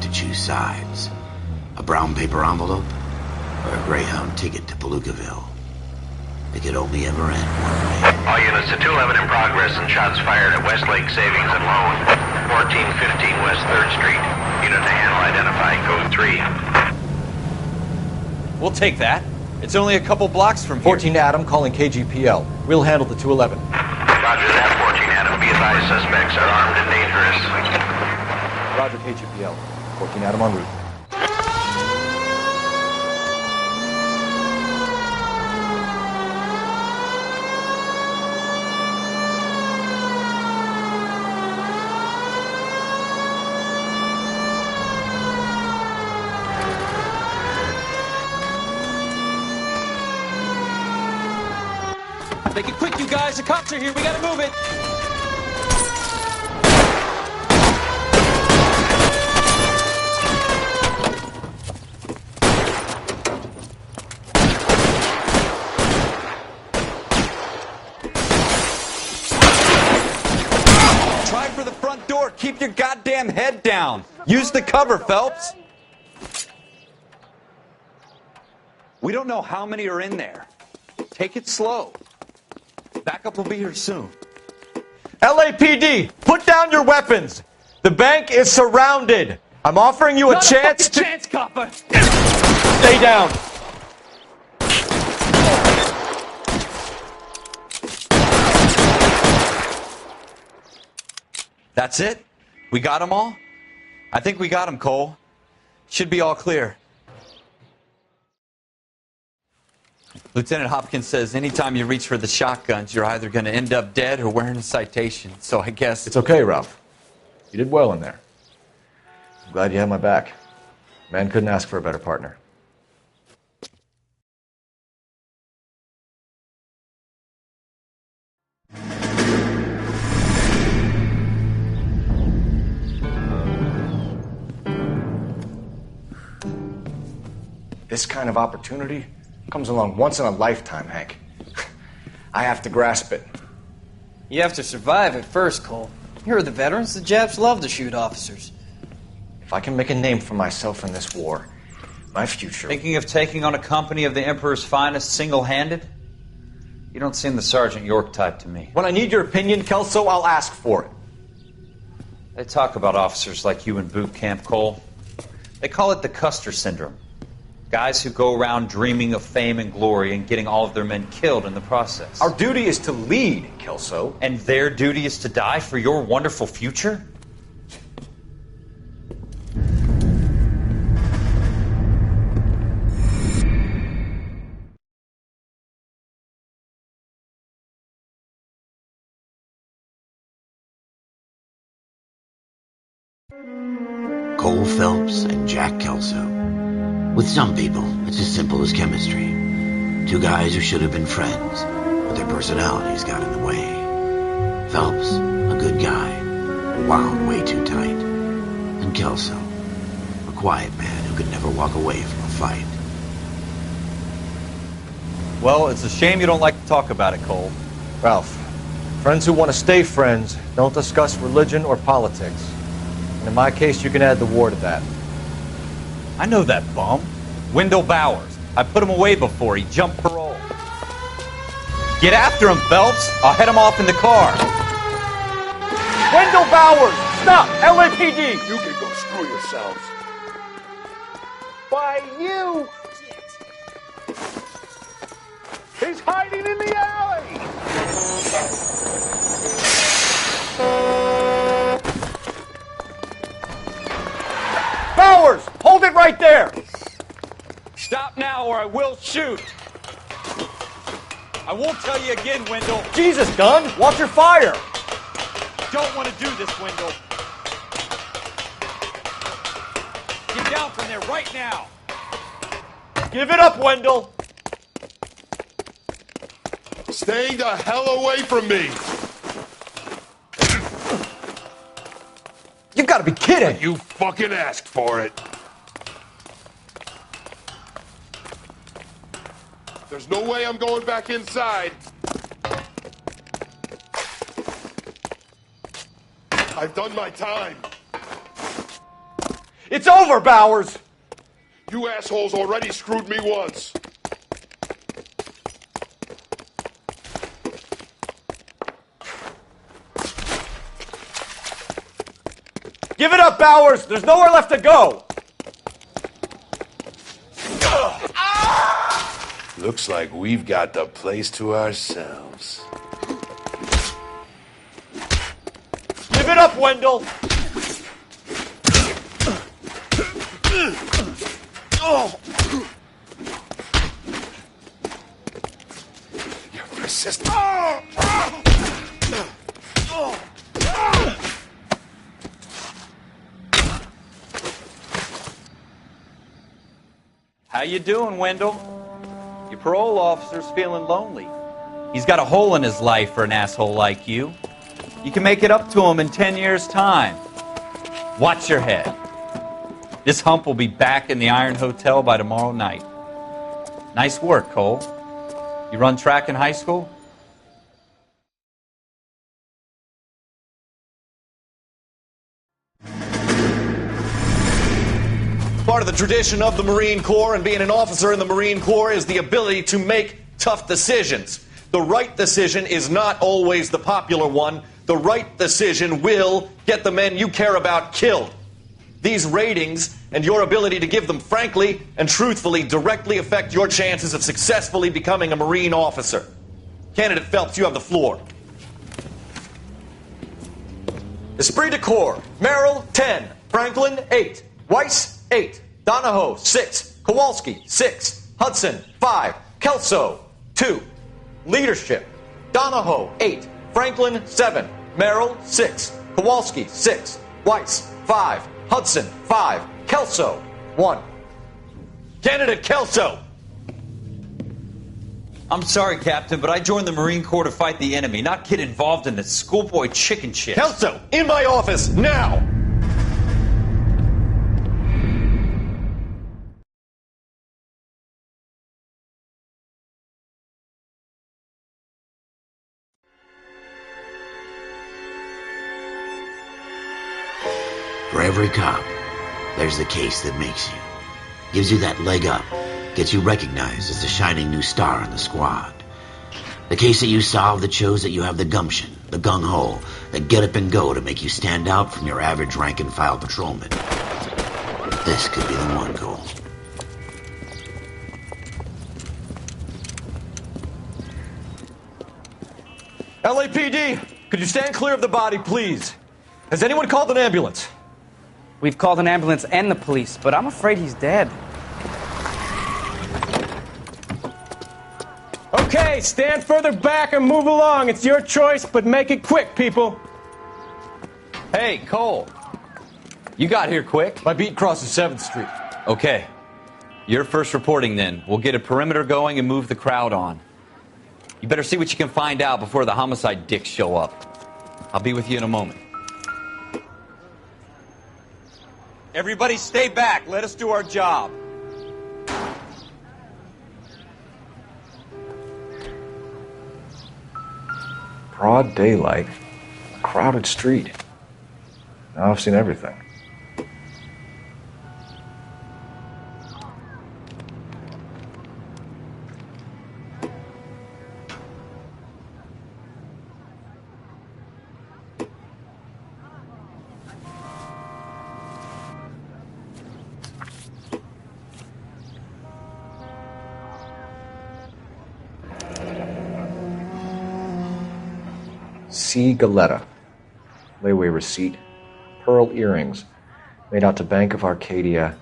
to choose sides. A brown paper envelope or a Greyhound ticket to Palookaville. It could only ever end one way. All units to 211 in progress and shots fired at Westlake Savings and Loan. 1415 West 3rd Street. Unit to handle identified. Code 3. We'll take that. It's only a couple blocks from here. 14 Adam calling KGPL. We'll handle the 211. Roger that, 14 Adam. Be advised, suspects are armed and dangerous. Roger, KGPL. 14 Adam en route. Make it quick, you guys. The cops are here. We gotta move it. Try for the front door. Keep your goddamn head down. Use the cover, Phelps. We don't know how many are in there. Take it slow. Backup will be here soon. LAPD, put down your weapons. The bank is surrounded. I'm offering you a chance to... chance, copper. Stay down. That's it? We got them all? I think we got them, Cole. Should be all clear. Lieutenant Hopkins says anytime you reach for the shotguns, you're either going to end up dead or wearing a citation. So I guess... It's okay, Ralph. You did well in there. I'm glad you had my back. Man couldn't ask for a better partner. This kind of opportunity comes along once in a lifetime, Hank. I have to grasp it. You have to survive it first, Cole. Here are the veterans. The Japs love to shoot officers. If I can make a name for myself in this war, my future... Thinking of taking on a company of the Emperor's finest single-handed? You don't seem the Sergeant York type to me. When I need your opinion, Kelso, I'll ask for it. They talk about officers like you in boot camp, Cole. They call it the Custer Syndrome. Guys who go around dreaming of fame and glory and getting all of their men killed in the process. Our duty is to lead, Kelso. And their duty is to die for your wonderful future? Cole Phelps and Jack Kelso. With some people, it's as simple as chemistry. Two guys who should have been friends, but their personalities got in the way. Phelps, a good guy, wound way too tight. And Kelso, a quiet man who could never walk away from a fight. Well, it's a shame you don't like to talk about it, Cole. Ralph, friends who want to stay friends don't discuss religion or politics. And in my case, you can add the war to that. I know that bum. Wendell Bowers. I put him away before. He jumped parole. Get after him, Phelps. I'll head him off in the car. Wendell Bowers! Stop! LAPD! You can go screw yourselves. Why, you! He's hiding in the alley! Bowers! Hold it right there! Stop now or I will shoot. I won't tell you again, Wendell. Jesus, Gunn! Watch your fire! Don't want to do this, Wendell. Get down from there right now. Give it up, Wendell! Stay the hell away from me! You gotta be kidding! You fucking asked for it. There's no way I'm going back inside. I've done my time. It's over, Bowers! You assholes already screwed me once. Give it up, Bowers! There's nowhere left to go! Looks like we've got the place to ourselves. Give it up, Wendell! You're persistent. How you doing, Wendell? Your parole officer's feeling lonely. He's got a hole in his life for an asshole like you. You can make it up to him in 10 years' time. Watch your head. This hump will be back in the Iron Hotel by tomorrow night. Nice work, Cole. You run track in high school? Part of the tradition of the Marine Corps and being an officer in the Marine Corps is the ability to make tough decisions. The right decision is not always the popular one. The right decision will get the men you care about killed. These ratings and your ability to give them frankly and truthfully directly affect your chances of successfully becoming a Marine officer. Candidate Phelps, you have the floor. Esprit de Corps, Merrill, 10. Franklin, 8. Weiss, 8. Donahoe, 6. Kowalski, 6. Hudson, 5. Kelso, 2. Leadership, Donahoe, 8. Franklin, 7. Merrill, 6. Kowalski, 6. Weiss, 5. Hudson, 5. Kelso, 1. Candidate Kelso. I'm sorry, Captain, but I joined the Marine Corps to fight the enemy, not get involved in this schoolboy chicken shit. Kelso, in my office, now! For every cop, there's the case that makes you. Gives you that leg up. Gets you recognized as the shining new star in the squad. The case that you solve that shows that you have the gumption, the gung-ho, the get up and go to make you stand out from your average rank-and-file patrolman. This could be the one, Cole. LAPD, could you stand clear of the body, please? Has anyone called an ambulance? We've called an ambulance and the police, but I'm afraid he's dead. Okay, stand further back and move along. It's your choice, but make it quick, people. Hey, Cole. You got here quick. My beat crosses 7th Street. Okay. You're first reporting then. We'll get a perimeter going and move the crowd on. You better see what you can find out before the homicide dicks show up. I'll be with you in a moment. Everybody stay back. Let us do our job. Broad daylight, a crowded street. Now I've seen everything. C. Galetta. Layaway receipt. Pearl earrings. Made out to Bank of Arcadia.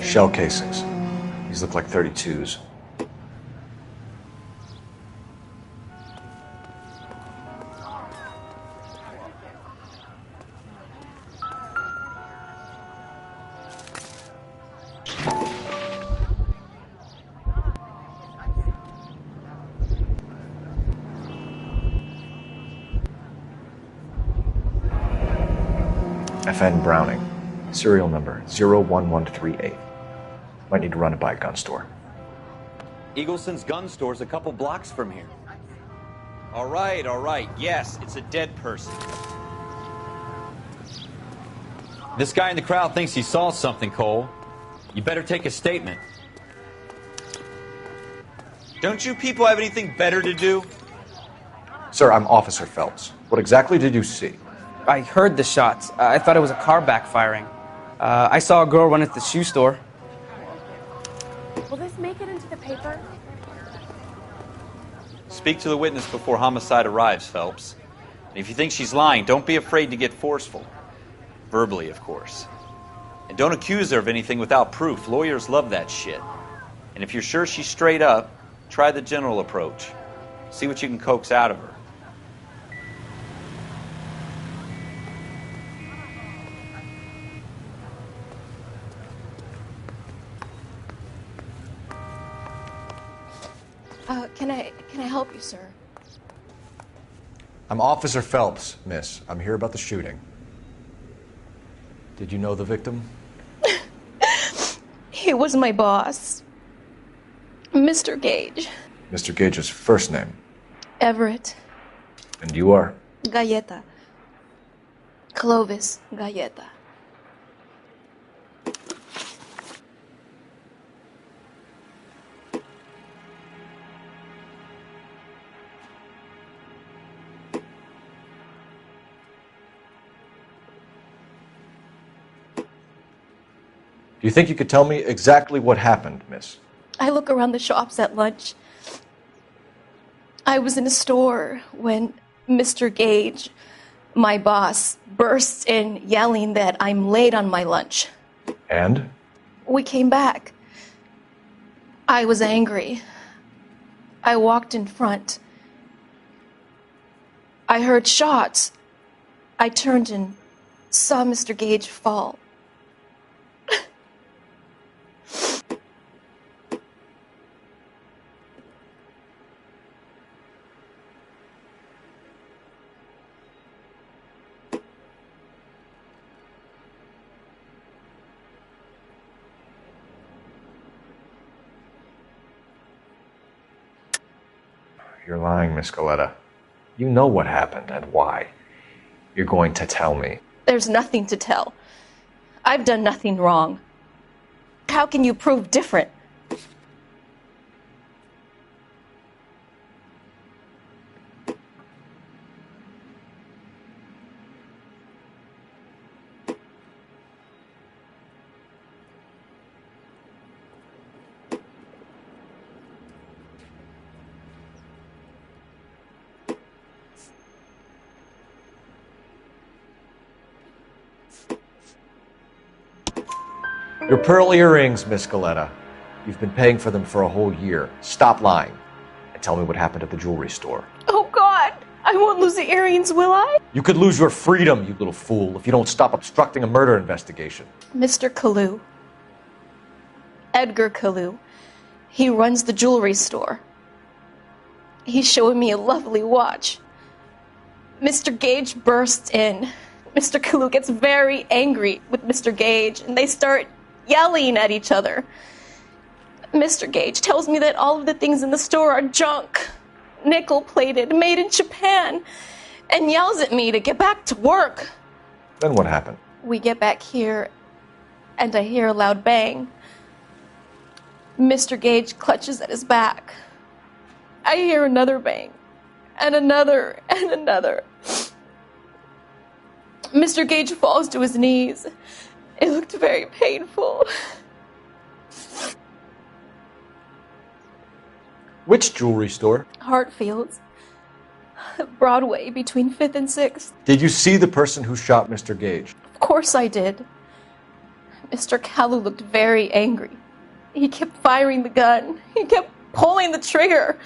Shell casings. These look like 32s. FN Browning. Serial number 01138. Might need to run it by a gun store. Eagleson's gun store's a couple blocks from here. All right. Yes, it's a dead person. This guy in the crowd thinks he saw something, Cole. You better take a statement. Don't you people have anything better to do? Sir, I'm Officer Phelps. What exactly did you see? I heard the shots. I thought it was a car backfiring. I saw a girl run into the shoe store. Will this make it into the paper? Speak to the witness before homicide arrives, Phelps. And if you think she's lying, don't be afraid to get forceful. Verbally, of course. And don't accuse her of anything without proof. Lawyers love that shit. And if you're sure she's straight up, try the general approach. See what you can coax out of her. Can I help you, sir? I'm Officer Phelps, miss. I'm here about the shooting. Did you know the victim? He was my boss, Mr. Gage. Mr. Gage's first name. Everett. And you are? Galleta. Clovis Galleta. Do you think you could tell me exactly what happened, miss? I look around the shops at lunch. I was in a store when Mr. Gage, my boss, bursts in yelling that I'm late on my lunch. And? We came back. I was angry. I walked in front. I heard shots. I turned and saw Mr. Gage fall. You're lying, Miss Galleta. You know what happened and why. You're going to tell me. There's nothing to tell. I've done nothing wrong. How can you prove different? Your pearl earrings, Miss Galleta. You've been paying for them for a whole year. Stop lying and tell me what happened at the jewelry store. Oh, God! I won't lose the earrings, will I? You could lose your freedom, you little fool, if you don't stop obstructing a murder investigation. Mr. Kalu. Edgar Kalu. He runs the jewelry store. He's showing me a lovely watch. Mr. Gage bursts in. Mr. Kalu gets very angry with Mr. Gage, and they start yelling at each other. Mr. Gage tells me that all of the things in the store are junk, nickel-plated, made in Japan, and yells at me to get back to work. Then what happened? We get back here, and I hear a loud bang. Mr. Gage clutches at his back. I hear another bang, and another, and another. Mr. Gage falls to his knees. It looked very painful. Which jewelry store? Hartfield's. Broadway, between 5th and 6th. Did you see the person who shot Mr. Gage? Of course I did. Mr. Kalu looked very angry. He kept firing the gun. He kept pulling the trigger.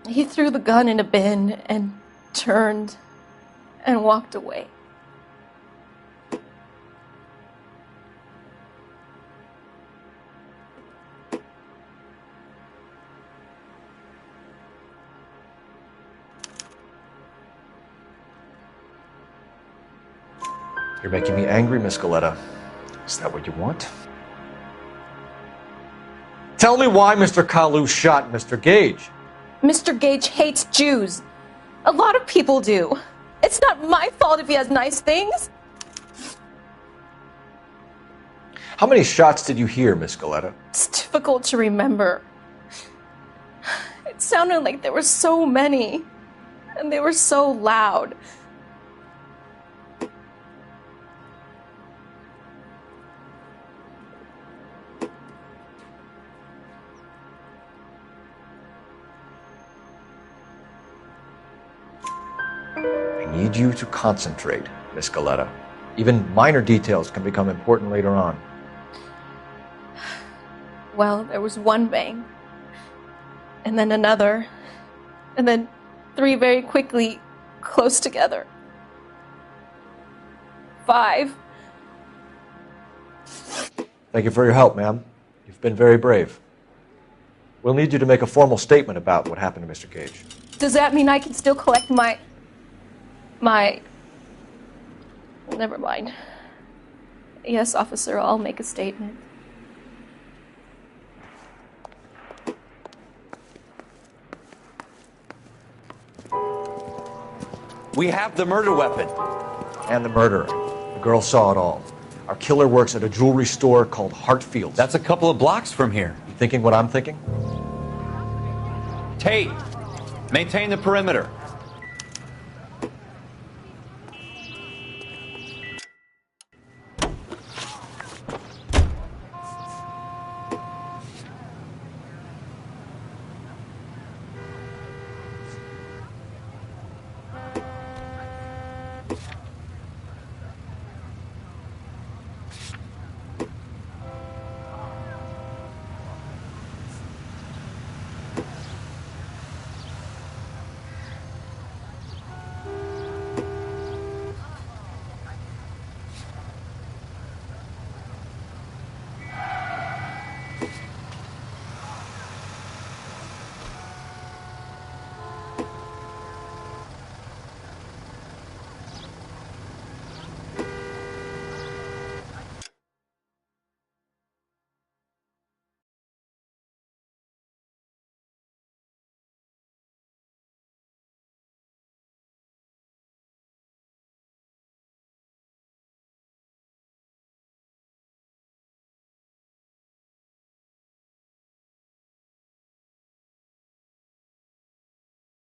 He threw the gun in a bin and turned and walked away. You're making me angry, Miss Galetta. Is that what you want? Tell me why Mr. Kalu shot Mr. Gage. Mr. Gage hates Jews. A lot of people do. It's not my fault if he has nice things. How many shots did you hear, Miss Galetta? It's difficult to remember. It sounded like there were so many, and they were so loud. I need you to concentrate, Miss Galetta. Even minor details can become important later on. Well, there was one bang, and then another, and then 3 very quickly, close together. 5. Thank you for your help, ma'am. You've been very brave. We'll need you to make a formal statement about what happened to Mr. Gage. Does that mean I can still collect my... Never mind. Yes, officer, I'll make a statement. We have the murder weapon. And the murderer. The girl saw it all. Our killer works at a jewelry store called Hartfield's. That's a couple of blocks from here. You thinking what I'm thinking? Tate, maintain the perimeter.